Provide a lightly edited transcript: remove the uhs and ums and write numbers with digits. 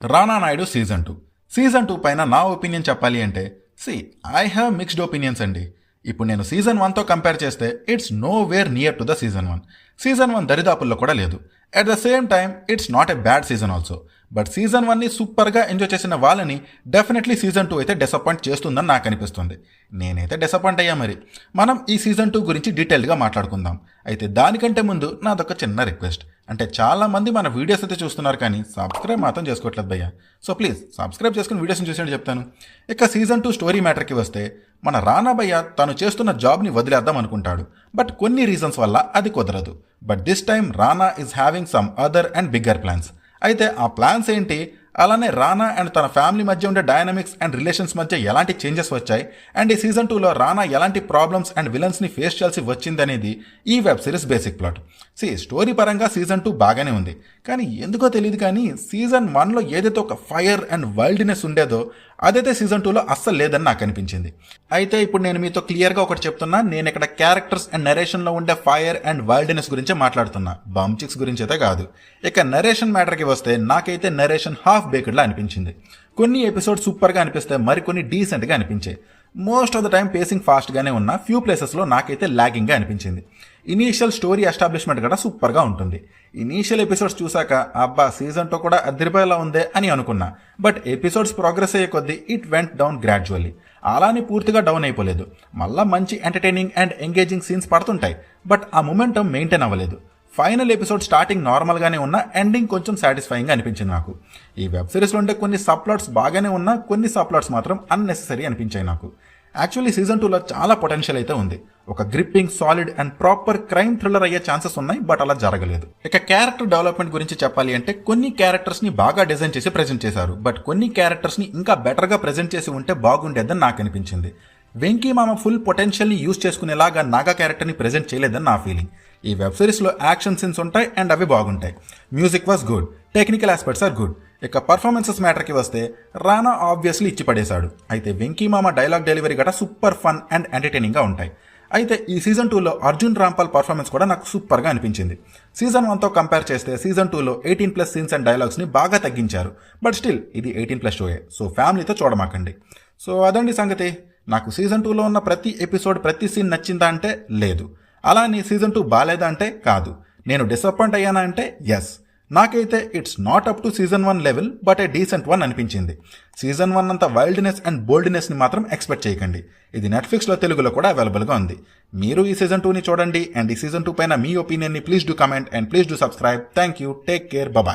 రానా Naidu season 2 పైన నా opinion చెప్పాలి అంటే ఐ హ్యావ్ మిక్స్డ్ ఒపీనియన్స్ అండి. ఇప్పుడు నేను సీజన్ 1తో కంపేర్ చేస్తే it's know where near to the season 1 దరిదాపుల్లో కూడా లేదు. At the same time it's not a bad season also. But season 1ని సూపర్గా ఎంజాయ్ చేసిన వాళ్ళని డెఫినెట్లీ సీజన్ 2 అయితే డిసప్పాయింట్ చేస్తుందని నాకు అనిపిస్తుంది. నేనైతే డిసప్పాయింట్ అయ్యా. మరి మనం ఈ సీజన్ 2 గురించి డీటెయిల్గా మాట్లాడుకుందాం. అయితే దానికంటే ముందు నాదొక చిన్న రిక్వెస్ట్. అంటే చాలా మంది మన వీడియోస్ అయితే చూస్తున్నారు కానీ సబ్స్క్రైబ్ మాత్రం చేసుకోవట్లేదు భయ్యా. సో ప్లీజ్ సబ్స్క్రైబ్ చేసుకుని వీడియోస్ని చూసేయండి చెప్తాను. ఇక సీజన్ 2 స్టోరీ మ్యాటర్కి వస్తే మన రానా భయ్య తను చేస్తున్న జాబ్ని వదిలేద్దాం అనుకుంటాడు. బట్ కొన్ని రీజన్స్ వల్ల అది కుదరదు. But this time Rana is having some other and bigger plans. అయితే ఆ ప్లాన్స్ ఏంటి, అలానే రానా అండ్ తన ఫ్యామిలీ మధ్య ఉండే డైనమిక్స్ అండ్ రిలేషన్స్ మధ్య ఎలాంటి చేంజెస్ వచ్చాయి, అండ్ ఈ సీజన్ 2లో రానా ఎలాంటి ప్రాబ్లమ్స్ అండ్ విలన్స్ని ఫేస్ చేయాల్సి వచ్చింది అనేది ఈ web series basic plot. Story పరంగా సీజన్ 2 బాగానే ఉంది, కానీ ఎందుకో తెలియదు కానీ సీజన్ 1లో ఏదైతే ఒక ఫైర్ అండ్ వైల్డ్నెస్ ఉండేదో అదైతే సీజన్ 2లో అస్సలు లేదని నాకు అనిపించింది. అయితే ఇప్పుడు నేను మీతో క్లియర్గా ఒకటి చెప్తున్నా, నేను ఇక్కడ క్యారెక్టర్స్ అండ్ నరేషన్లో ఉండే ఫైర్ అండ్ వైల్డ్నెస్ గురించే మాట్లాడుతున్నా, బంచిక్స్ గురించి అయితే కాదు. ఇక నరేషన్ మ్యాటర్కి వస్తే నాకైతే నరేషన్ హాఫ్ బేక్డ్లా అనిపించింది. కొన్ని ఎపిసోడ్ సూపర్గా అనిపిస్తే మరికొన్ని డీసెంట్గా అనిపించాయి. Most of the time pacing ఫాస్ట్గానే ఉన్న ఫ్యూ ప్లేసెస్లో నాకైతే లాగింగ్గా అనిపించింది. ఇనీషియల్ స్టోరీ ఎస్టాబ్లిష్మెంట్ కూడా సూపర్గా ఉంటుంది. ఇనీషియల్ ఎపిసోడ్స్ చూసాక అబ్బా సీజన్ 2 కూడా అదిరిపోయేలా ఉందే అని అనుకున్నా. బట్ ఎపిసోడ్స్ ప్రోగ్రెస్ అయ్యే కొద్దీ ఇట్ వెంట్ డౌన్ గ్రాడ్యువల్లీ. అలానే పూర్తిగా డౌన్ అయిపోలేదు, మళ్ళా మంచి ఎంటర్టైనింగ్ అండ్ ఎంగేజింగ్ సీన్స్ పడుతుంటాయి. బట్ ఆ మొమెంటం మెయింటైన్ అవ్వలేదు. ఫైనల్ ఎపిసోడ్ స్టార్టింగ్ నార్మల్గానే ఉన్నా, ఎండింగ్ కొంచెం సాటిస్ఫైయింగ్గా అనిపించింది నాకు. ఈ వెబ్ సిరీస్లో ఉండే కొన్ని సబ్ ప్లాట్స్ బాగానే ఉన్నా, కొన్ని సబ్ ప్లాట్స్ మాత్రం అన్నెసెసరీ అనిపించాయి నాకు. యాక్చువల్లీ సీజన్ 2లో చాలా పొటెన్షియల్ అయితే ఉంది. ఒక gripping, solid and proper crime thriller అయ్యే ఛాన్సెస్ ఉన్నాయి, బట్ అలా జరగలేదు. ఇక క్యారెక్టర్ డెవలప్మెంట్ గురించి చెప్పాలి అంటే కొన్ని క్యారెక్టర్స్ ని బాగా డిజైన్ చేసి ప్రెజెంట్ చేశారు. బట్ కొన్ని క్యారెక్టర్స్ ని ఇంకా బెటర్ గా ప్రెజెంట్ చేసి ఉంటే బాగుండేదని నాకు అనిపించింది. వెంకీ మామ ఫుల్ పొటెన్షియల్ ని యూజ్ చేసుకునేలాగా నాగా క్యారెక్టర్ ని ప్రెజెంట్ చేయలేదని నా ఫీలింగ్. ఈ వెబ్ సిరీస్ లో యాక్షన్ సీన్స్ ఉంటాయి అండ్ అవి బాగుంటాయి. Music was good, technical aspects are good. ఇక పర్ఫార్మెన్సెస్ మ్యాటర్కి వస్తే రానా ఆబ్వియస్లీ ఇచ్చి పడేశాడు. అయితే వెంకీ మామ డైలాగ్ డెలివరీ గట సూపర్ ఫన్ అండ్ ఎంటర్టైనింగ్గా ఉంటాయి. అయితే ఈ సీజన్ 2లో అర్జున్ రాంపాల్ పర్ఫార్మెన్స్ కూడా నాకు సూపర్గా అనిపించింది. సీజన్ 1తో కంపేర్ చేస్తే సీజన్ 2లో 18+ సీన్స్ అండ్ డైలాగ్స్ని బాగా తగ్గించారు. బట్ స్టిల్ ఇది 18+ షోయే, సో ఫ్యామిలీతో చూడమాకండి. సో అదండి సంగతి. నాకు సీజన్ 2లో ఉన్న ప్రతి ఎపిసోడ్, ప్రతి సీన్ నచ్చిందా అంటే లేదు. అలానే సీజన్ 2 బాలేదా అంటే కాదు. నేను డిసప్పాయింట్ అయ్యానా అంటే ఎస్. నాకైతే it's not up to season 1 level, but a decent one అనిపించింది. సీజన్ 1 అంత వైల్డ్నెస్ అండ్ బోల్డ్నెస్ని మాత్రం ఎక్స్పెక్ట్ చేయకండి. ఇది నెట్ఫ్లిక్స్లో తెలుగులో కూడా అవైలబుల్గా ఉంది. మీరు ఈ సీజన్ 2ని చూడండి. అండ్ ఈ సీజన్ 2 పైన మీ ఒపీనియన్ని please do comment and please do subscribe. Thank you, take care, bye.